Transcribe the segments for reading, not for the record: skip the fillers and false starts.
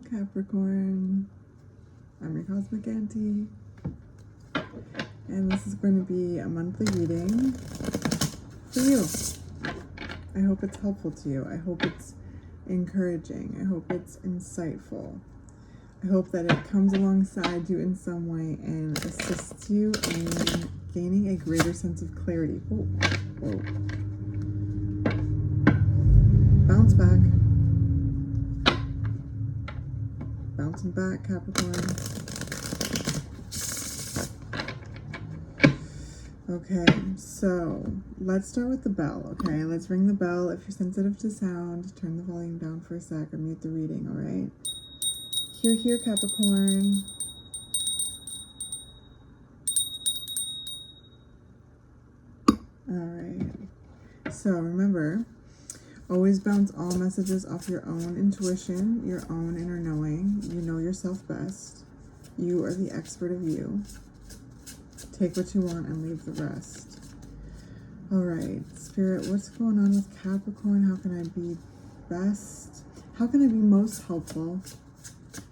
Capricorn. I'm your Cosmic Auntie. And this is going to be a monthly reading for you. I hope it's helpful to you. I hope it's encouraging. I hope it's insightful. I hope that it comes alongside you in some way and assists you in gaining a greater sense of clarity. Whoa, whoa. Bounce back. Bouncing back, Capricorn. Okay, so let's start with the bell, okay? Let's ring the bell. If you're sensitive to sound, turn the volume down for a sec or mute the reading, all right? Hear, hear, Capricorn. All right. So remember, always bounce all messages off your own intuition, your own inner knowing. You know yourself best. You are the expert of you. Take what you want and leave the rest. All right, Spirit, what's going on with Capricorn? How can I be best? How can I be most helpful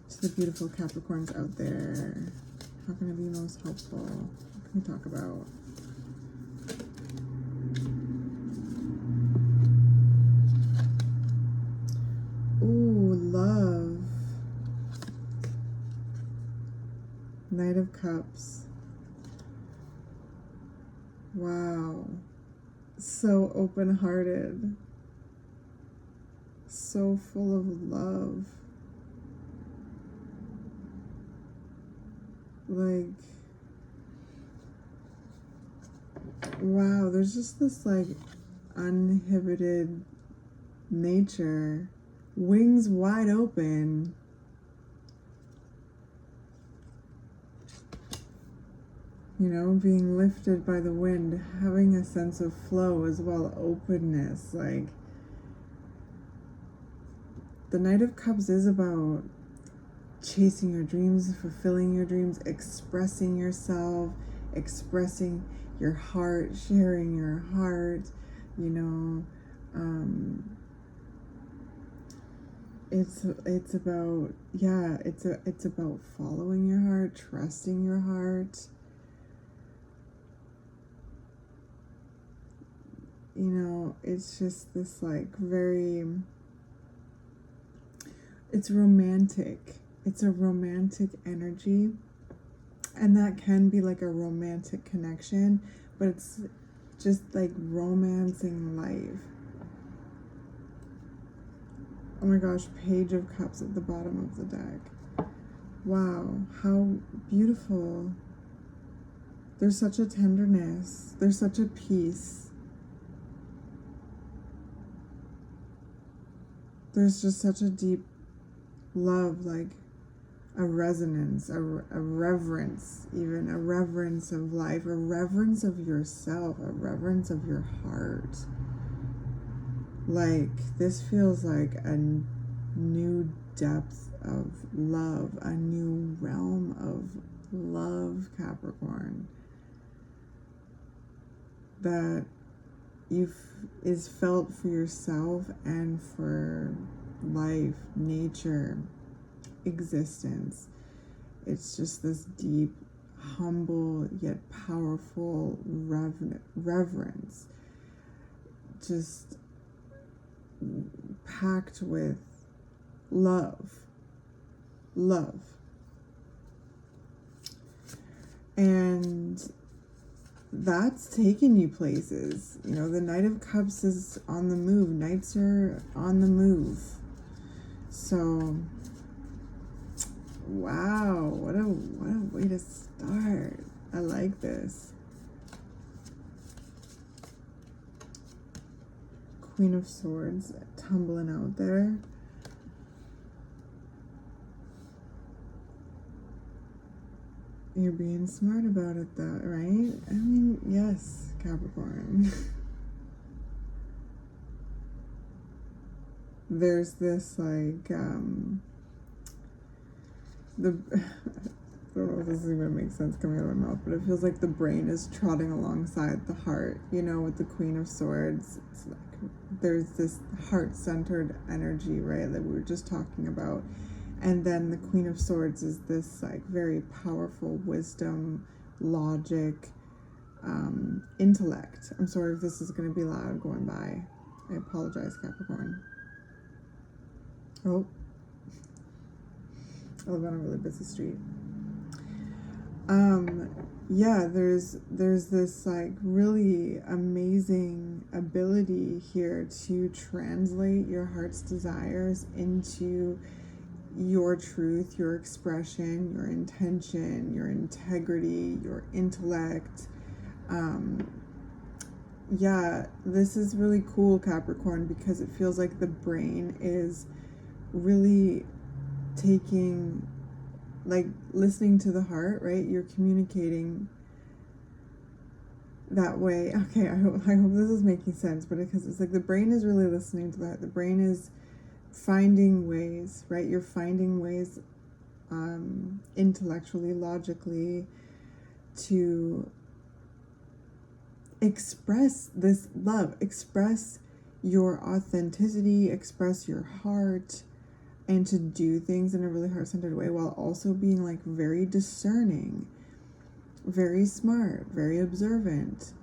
to the beautiful Capricorns out there? How can I be most helpful? What can we talk about? Ooh, love. Knight of Cups. Wow. So open-hearted. So full of love. Like, wow, there's just this like uninhibited nature, wings wide open. You know, being lifted by the wind, having a sense of flow as well, openness. Like, the Knight of Cups is about chasing your dreams, fulfilling your dreams, expressing yourself, expressing your heart, sharing your heart, you know. It's about, yeah, it's about following your heart, trusting your heart. You know, it's just this like very, it's romantic. It's a romantic energy, and that can be like a romantic connection, but it's just like romancing life. Oh my gosh, Page of Cups at the bottom of the deck. Wow, how beautiful. There's such a tenderness. There's such a peace. There's just such a deep love, like a resonance, a reverence, even a reverence of life, a reverence of yourself, a reverence of your heart. Like, this feels like a new depth of love, a new realm of love, Capricorn, that is felt for yourself and for life, nature, existence. It's just this deep, humble, yet powerful reverence, just packed with love. And that's taking you places. You know, the Knight of Cups is on the move. Knights are on the move. So, wow, what a way to start. I like this. Queen of Swords tumbling out there. You're being smart about it though, right? I mean, yes, Capricorn. There's this like, I don't know if this is gonna make sense coming out of my mouth, but it feels like the brain is trotting alongside the heart, you know, with the Queen of Swords. It's like there's this heart-centered energy, right, that we were just talking about. And then the Queen of Swords is this like very powerful wisdom, logic, intellect. I'm sorry if this is going to be loud going by. I apologize, Capricorn. Oh, I live on a really busy street. Yeah, there's this like really amazing ability here to translate your heart's desires into your truth, your expression, your intention, your integrity, your intellect. Yeah, this is really cool, Capricorn, because it feels like the brain is really taking, like, listening to the heart, right? You're communicating that way. Okay, I hope this is making sense, but because it's like the brain is really listening to that. The brain is finding ways, right? You're finding ways intellectually, logically, to express this love, express your authenticity, express your heart, and to do things in a really heart-centered way while also being like very discerning, very smart, very observant.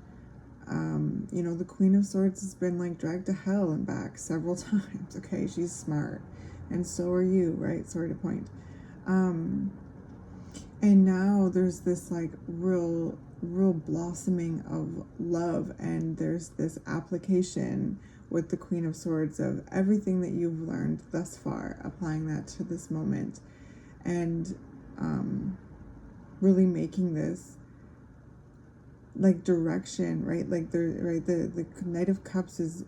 You know, the Queen of Swords has been like dragged to hell and back several times. Okay, she's smart, and so are you, right? Sorry to point. And now there's this like real blossoming of love, and there's this application with the Queen of Swords of everything that you've learned thus far, applying that to this moment, and really making this like direction, right? Like the Knight of Cups is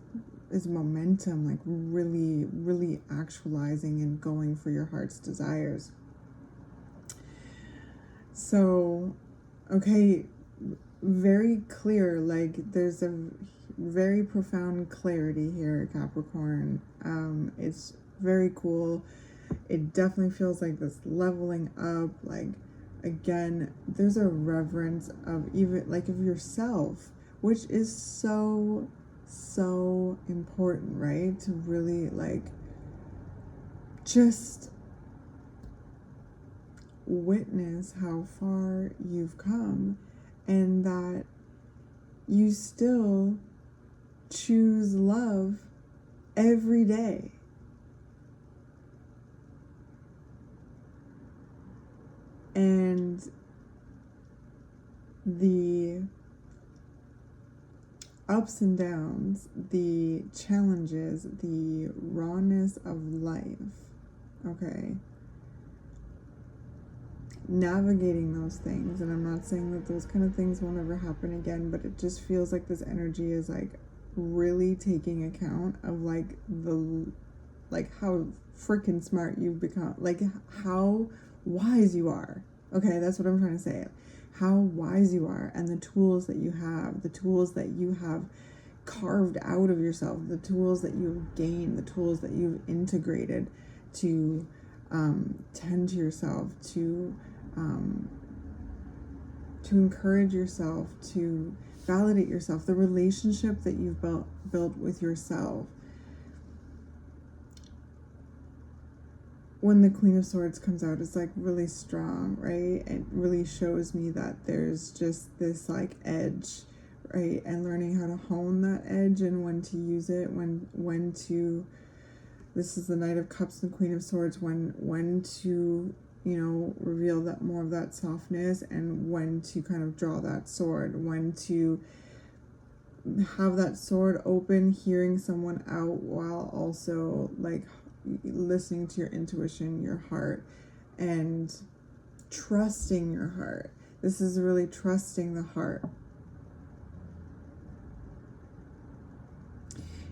momentum, like really actualizing and going for your heart's desires. So, okay, very clear, like there's a very profound clarity here, Capricorn. It's very cool. It definitely feels like this leveling up, like, again, there's a reverence of even like of yourself, which is so important, right? To really like just witness how far you've come, and that you still choose love every day. And the ups and downs, the challenges, the rawness of life, okay? Navigating those things, and I'm not saying that those kind of things won't ever happen again, but it just feels like this energy is like really taking account of like how freaking smart you've become, like how wise you are. Okay, that's what I'm trying to say. How wise you are, and the tools that you have, the tools that you have carved out of yourself, the tools that you've gained, the tools that you've integrated to tend to yourself, to encourage yourself, to validate yourself, the relationship that you've built with yourself. When the Queen of Swords comes out, it's like really strong, right? It really shows me that there's just this like edge, right? And learning how to hone that edge and when to use it, when to, this is the Knight of Cups and Queen of Swords, when to, you know, reveal that more of that softness, and when to kind of draw that sword, when to have that sword open, hearing someone out while also like listening to your intuition, your heart, and trusting your heart. This is really trusting the heart.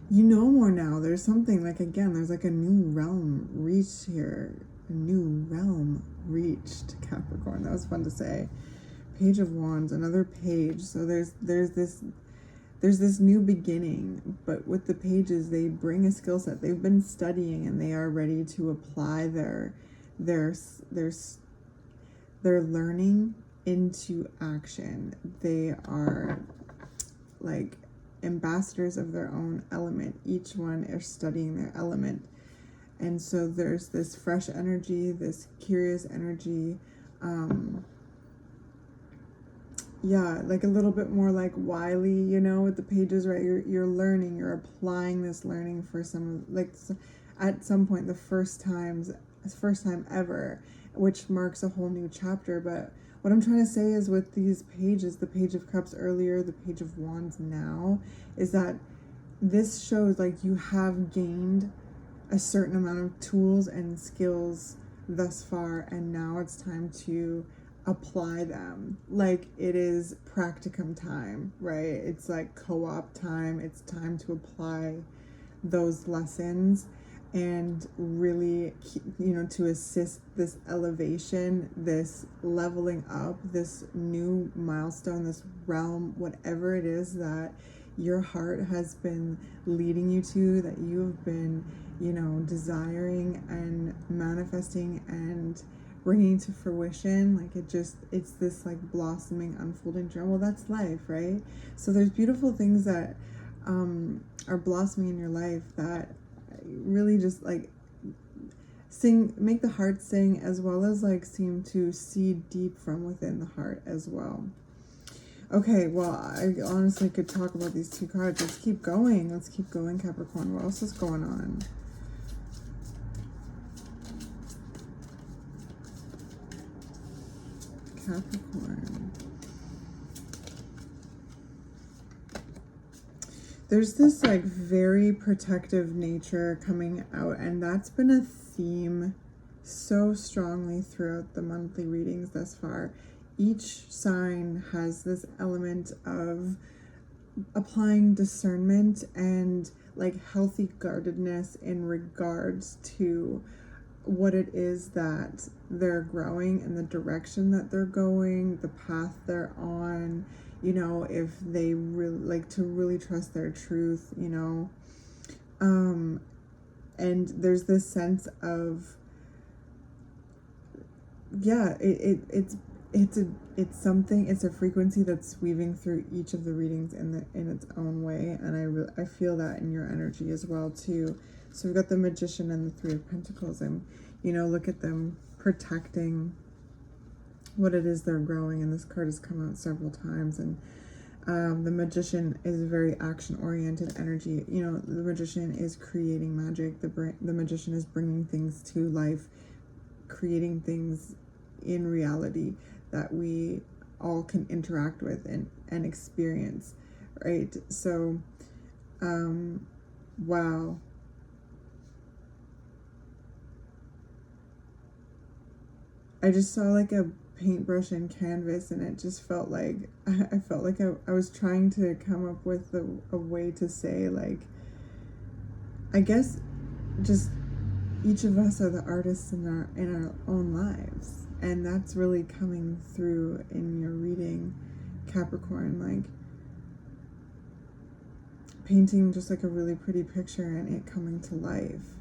You know more now. There's something like, again, there's like a new realm reached here. A new realm reached, Capricorn. That was fun to say. Page of Wands, another page. So there's this new beginning, but with the pages, they bring a skill set. They've been studying, and they are ready to apply their learning into action. They are like ambassadors of their own element. Each one is studying their element, And so there's this fresh energy, this curious energy. Yeah, like a little bit more like wily, you know, with the pages, right? You're learning, you're applying this learning for some, like, at some point, the first time ever, which marks a whole new chapter. But what I'm trying to say is, with these pages, the Page of Cups earlier, the Page of Wands now, is that this shows like you have gained a certain amount of tools and skills thus far, and now it's time to apply them. Like, it is practicum time, right? It's like co-op time. It's time to apply those lessons and really, you know, to assist this elevation, this leveling up, this new milestone, this realm, whatever it is that your heart has been leading you to, that you have been, you know, desiring and manifesting and bringing to fruition. Like, it's this like blossoming, unfolding journey. Well, that's life, right? So there's beautiful things that are blossoming in your life that really just like make the heart sing, as well as like seem to seed deep from within the heart as well. Okay, well, I honestly could talk about these two cards. Let's keep going, Capricorn. What else is going on? Capricorn. There's this like very protective nature coming out, and that's been a theme so strongly throughout the monthly readings thus far. Each sign has this element of applying discernment and like healthy guardedness in regards to what it is that they're growing and the direction that they're going, the path they're on, you know, if they really like to really trust their truth, you know. And there's this sense of, yeah, it's something, it's a frequency that's weaving through each of the readings in its own way, and I feel that in your energy as well too. So we've got the Magician and the Three of Pentacles, and, you know, look at them protecting what it is they're growing. And this card has come out several times, and the Magician is a very action-oriented energy. You know, the Magician is creating magic. The Magician is bringing things to life, creating things in reality that we all can interact with and experience, right? So, wow. I just saw like a paintbrush and canvas, and it just felt like I felt like I was trying to come up with a way to say, like, I guess just each of us are the artists in our own lives, and that's really coming through in your reading, Capricorn. Like, painting just like a really pretty picture and it coming to life.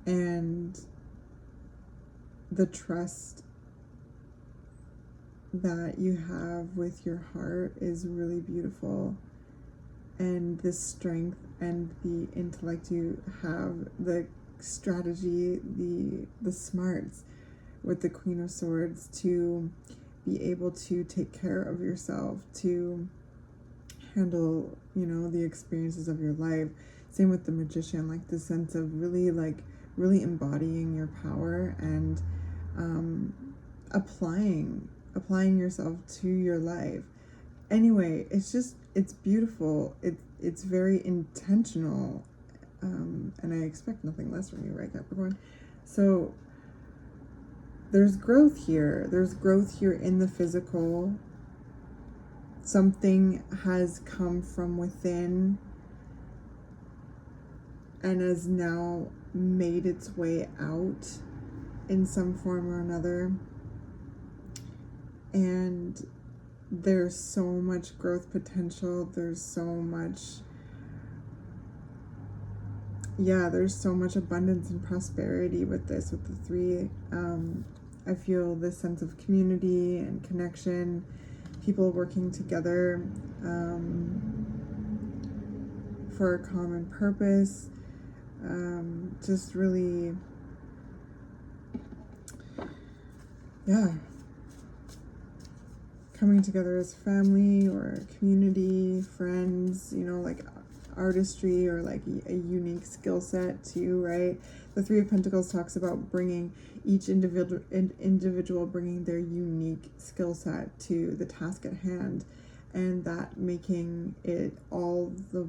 And the trust that you have with your heart is really beautiful. And the strength and the intellect you have, the strategy, the smarts with the Queen of Swords to be able to take care of yourself, to handle, you know, the experiences of your life. Same with the Magician, like the sense of really embodying your power and applying yourself to your life. Anyway, it's beautiful. It's very intentional, and I expect nothing less from you, right, Capricorn? So there's growth here. There's growth here in the physical. Something has come from within and has now made its way out in some form or another. And there's so much growth potential. There's so much abundance and prosperity with this, with the three. I feel this sense of community and connection, people working together for a common purpose. Just really, yeah, coming together as family or community, friends, you know, like artistry or like a unique skill set too, right? The Three of Pentacles talks about bringing each individual bringing their unique skill set to the task at hand, and that making it all the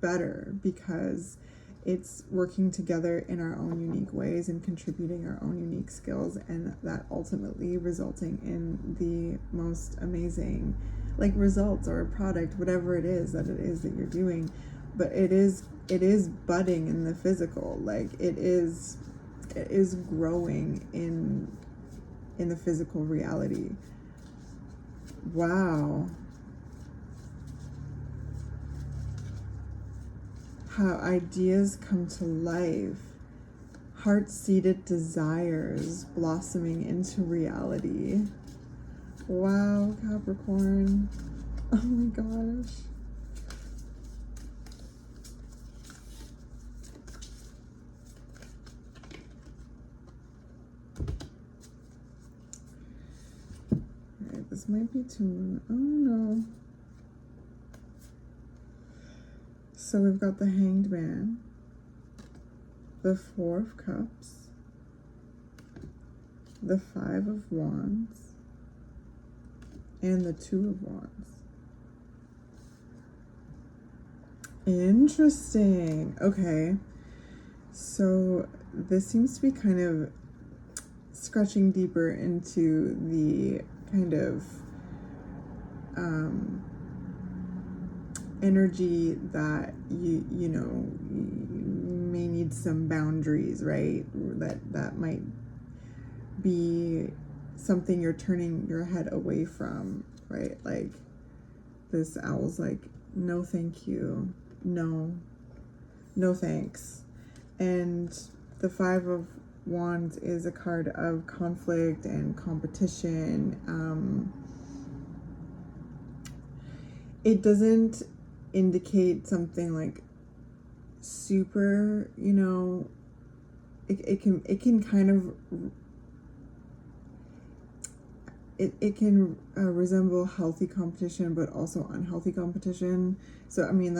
better because it's working together in our own unique ways and contributing our own unique skills, and that ultimately resulting in the most amazing like results or a product, whatever it is that you're doing. But it is budding in the physical, like it is growing in the physical reality. Wow. How ideas come to life, heart-seated desires blossoming into reality. Wow, Capricorn. Oh my gosh. Alright, this might be too, oh no. So we've got the Hanged Man, the Four of Cups, the Five of Wands, and the Two of Wands. Interesting. Okay. So this seems to be kind of scratching deeper into the kind of energy that you may need some boundaries, right? That might be something you're turning your head away from, right? Like this owl's like, no thank you, no thanks. And the Five of Wands is a card of conflict and competition. It doesn't indicate something like super, it can kind of it can resemble healthy competition, but also unhealthy competition. So I mean,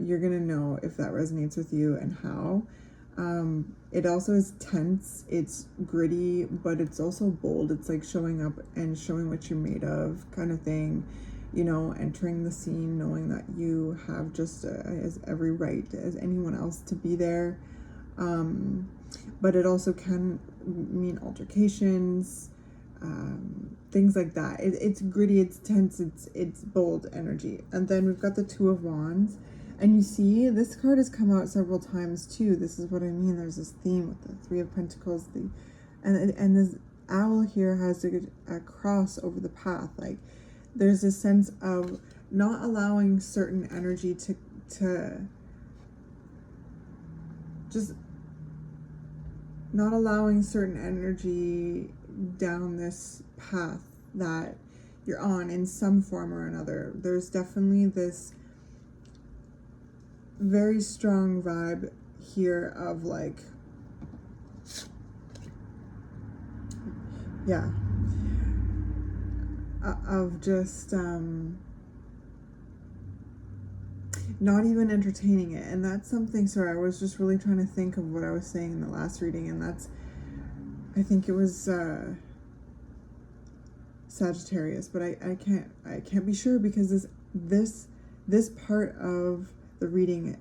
you're gonna know if that resonates with you and how. It also is tense, it's gritty, but it's also bold. It's like showing up and showing what you're made of kind of thing, entering the scene knowing that you have just as every right as anyone else to be there. But it also can mean altercations, things like that. It's gritty, it's tense, it's bold energy. And then we've got the Two of Wands. And you see, this card has come out several times too. This is what I mean. There's this theme with the Three of Pentacles. And this owl here has a cross over the path. Like there's a sense of not allowing certain energy to just not allowing certain energy down this path that you're on in some form or another. There's definitely this very strong vibe here of like, yeah, of just not even entertaining it. And that's something, sorry, I was just really trying to think of what I was saying in the last reading, and that's, I think it was Sagittarius, but I can't be sure because this part of the reading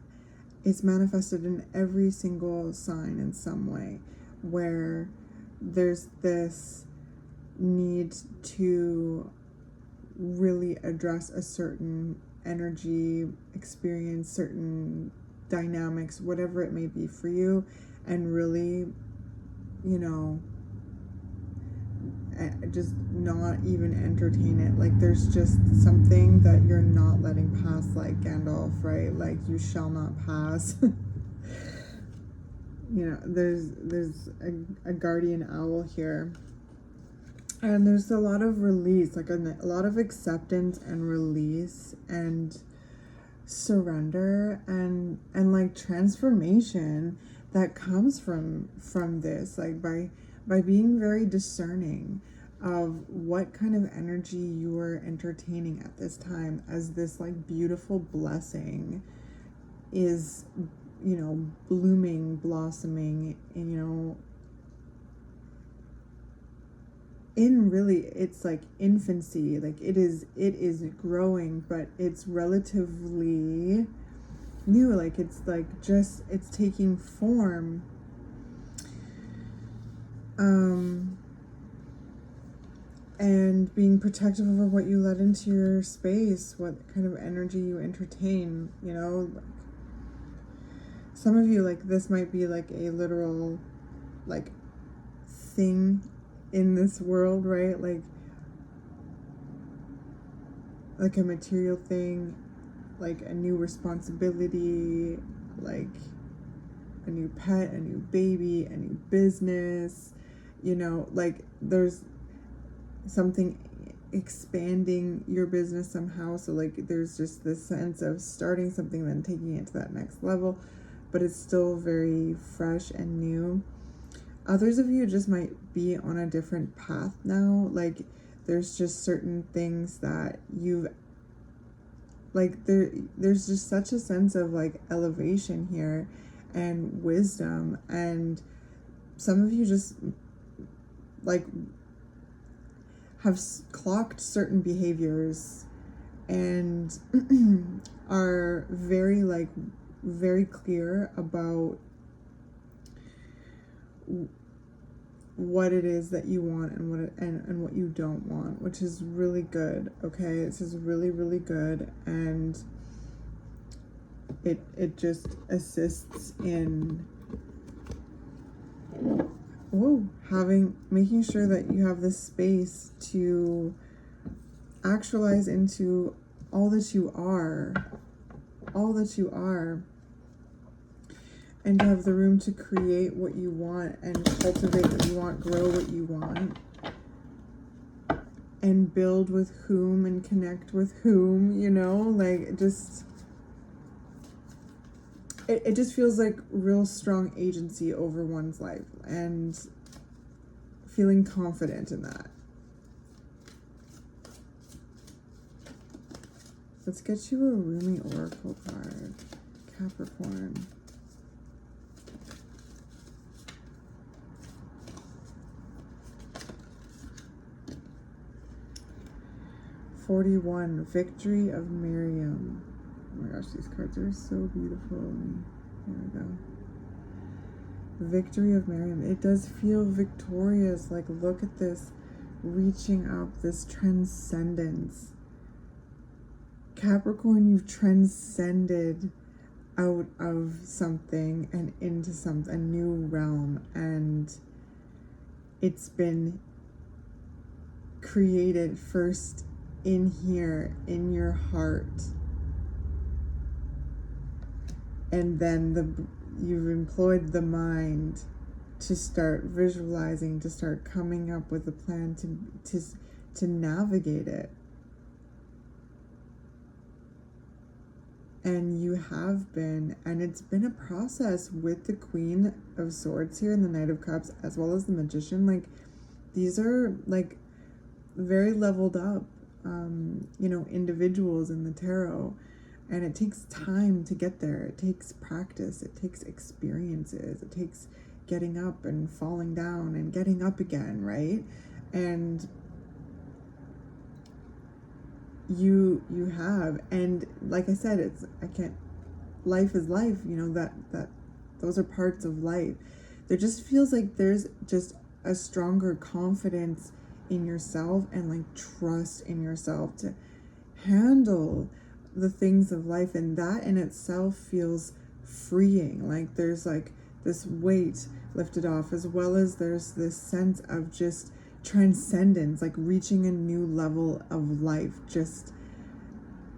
is manifested in every single sign in some way, where there's this need to really address a certain energy, experience certain dynamics, whatever it may be for you, and really, just not even entertain it. Like there's just something that you're not letting pass, like Gandalf, right? Like you shall not pass. There's a guardian owl here, and there's a lot of release, like a lot of acceptance and release, and surrender and like transformation that comes from this, like by being very discerning of what kind of energy you are entertaining at this time, as this like beautiful blessing is, you know, blooming, blossoming, and, you know, in really it's like infancy, like it is growing, but it's relatively new, like it's like just it's taking form. And being protective over what you let into your space, what kind of energy you entertain, you know. Like, some of you, like, this might be like a literal like thing in this world, right? Like a material thing, like a new responsibility, like a new pet, a new baby, a new business, you know, like there's something expanding your business somehow. So like there's just this sense of starting something, then taking it to that next level, but it's still very fresh and new. Others of you just might be on a different path now. Like there's just certain things that you've like there's just such a sense of like elevation here and wisdom, and some of you just like have clocked certain behaviors and are very clear about what it is that you want and what you don't want, which is really good. Okay, this is really, really good, and it just assists in making sure that you have the space to actualize into all that you are, and to have the room to create what you want and cultivate what you want, grow what you want, and build with whom and connect with whom, you know, like it just feels like real strong agency over one's life and feeling confident in that. Let's get you a roomy oracle card, Capricorn. #41, Victory of Miriam. Oh my gosh, these cards are so beautiful. There we go. Victory of Miriam. It does feel victorious. Like, look at this reaching up, this transcendence. Capricorn, you've transcended out of something and into something, a new realm, and it's been created first in here, in your heart, and then you've employed the mind to start visualizing, to start coming up with a plan to navigate it. And you have been, and it's been a process with the Queen of Swords here and the Knight of Cups, as well as the Magician. Like, these are like very leveled up, you know, individuals in the tarot. And it takes time to get there. It takes practice. It takes experiences. It takes getting up and falling down and getting up again, right? And you have, and like I said, life is life, you know, that those are parts of life. There just feels like there's just a stronger confidence in yourself and like trust in yourself to handle the things of life, and that in itself feels freeing. Like there's like this weight lifted off, as well as there's this sense of just transcendence, like reaching a new level of life, just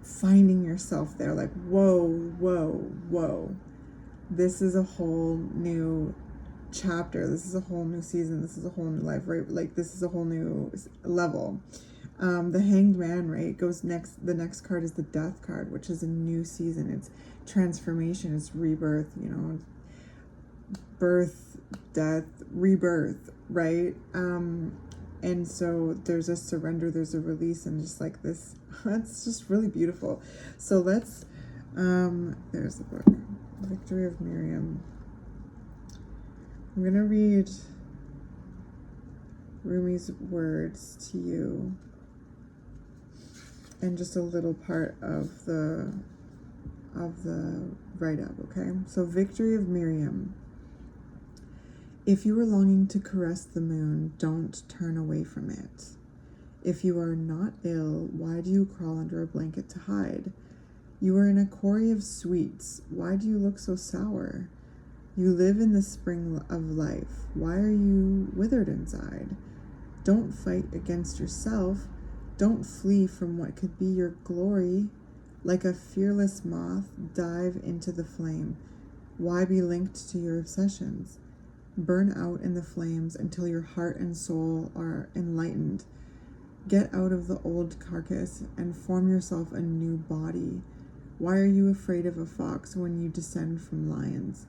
finding yourself there, like whoa, this is a whole new chapter. This is a whole new season. This is a whole new life, right? Like, this is a whole new level. The Hanged Man, right, goes next. The next card is the Death card, which is a new season. It's transformation. It's rebirth, you know, birth, death, rebirth, right? And so there's a surrender, there's a release, and just like this, it's just really beautiful. So let's, there's the book, Victory of Miriam. I'm going to read Rumi's words to you and just a little part of the write-up, okay? So, Victory of Miriam. If you are longing to caress the moon, don't turn away from it. If you are not ill, why do you crawl under a blanket to hide? You are in a quarry of sweets. Why do you look so sour? You live in the spring of life. Why are you withered inside? Don't fight against yourself. Don't flee from what could be your glory. Like a fearless moth, dive into the flame. Why be linked to your obsessions? Burn out in the flames until your heart and soul are enlightened. Get out of the old carcass and form yourself a new body. Why are you afraid of a fox when you descend from lions?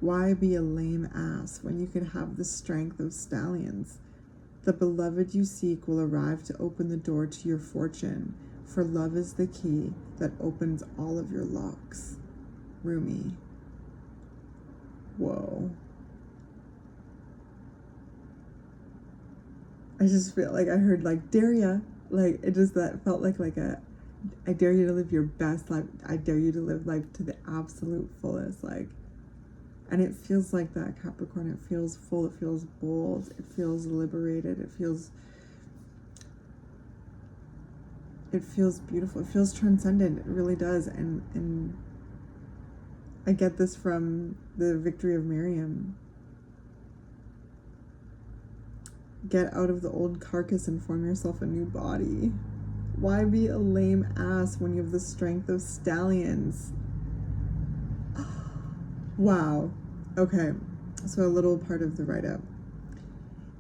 Why be a lame ass when you could have the strength of stallions? The beloved you seek will arrive to open the door to your fortune, for love is the key that opens all of your locks. Rumi. Whoa. I just feel like I heard like dare ya, like it just that felt like a I dare you to live your best life. I dare you to live life to the absolute fullest, like, and it feels like that, Capricorn. It feels full, it feels bold, it feels liberated, it feels beautiful, it feels transcendent, it really does. And I get this from the Victory of Miriam. Get out of the old carcass and form yourself a new body. Why be a lame ass when you have the strength of stallions? Wow. Okay, so a little part of the write-up.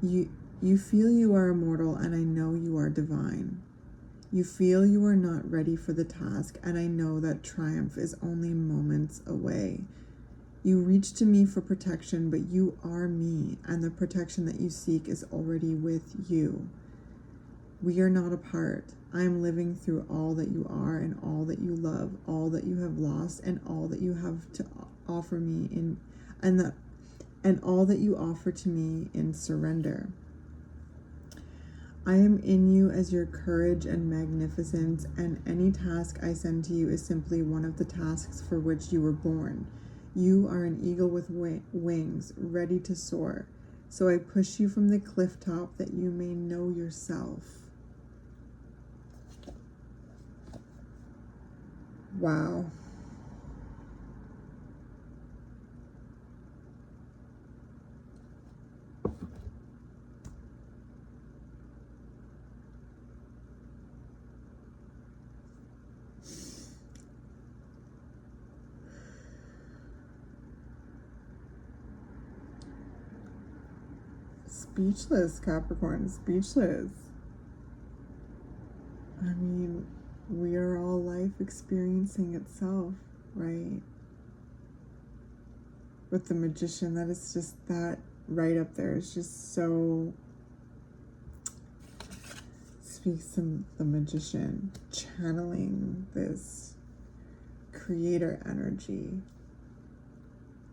You feel you are immortal, and I know you are divine. You feel you are not ready for the task, and I know that triumph is only moments away. You reach to me for protection, but you are me, and the protection that you seek is already with you. We are not apart. I am living through all that you are and all that you love, all that you have lost, and all that you have to offer me and all that you offer to me in surrender. I am in you as your courage and magnificence, and any task I send to you is simply one of the tasks for which you were born. You are an eagle with wings, ready to soar. So I push you from the cliff top that you may know yourself. Wow. Speechless, Capricorn, speechless. I mean, we are all life experiencing itself, right? With the Magician, that is just, that right up there is just so, speaks to the Magician, channeling this creator energy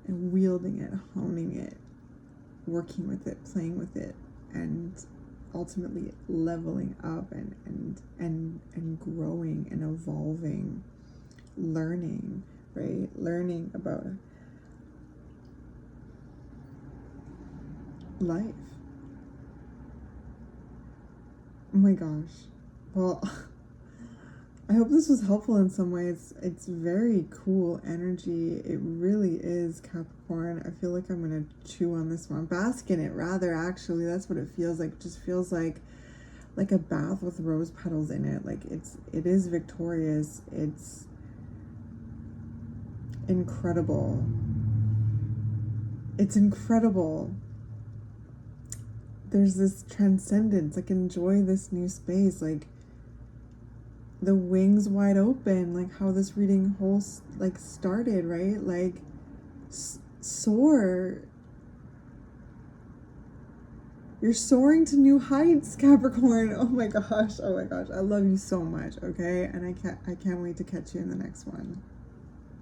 and wielding it, honing it, working with it, playing with it, and ultimately leveling up and growing and evolving, learning, right? Learning about life. Oh my gosh. Well, I hope this was helpful in some way. It's very cool energy. It really is, Capricorn. I feel like I'm gonna chew on this one. Bask in it, rather, actually. That's what it feels like. It just feels like a bath with rose petals in it. Like it is victorious. It's incredible. It's incredible. There's this transcendence, like enjoy this new space, like the wings wide open, like how this reading whole like started, right? Like soar. You're soaring to new heights, Capricorn. Oh my gosh. I love you so much, okay? And I can't wait to catch you in the next one.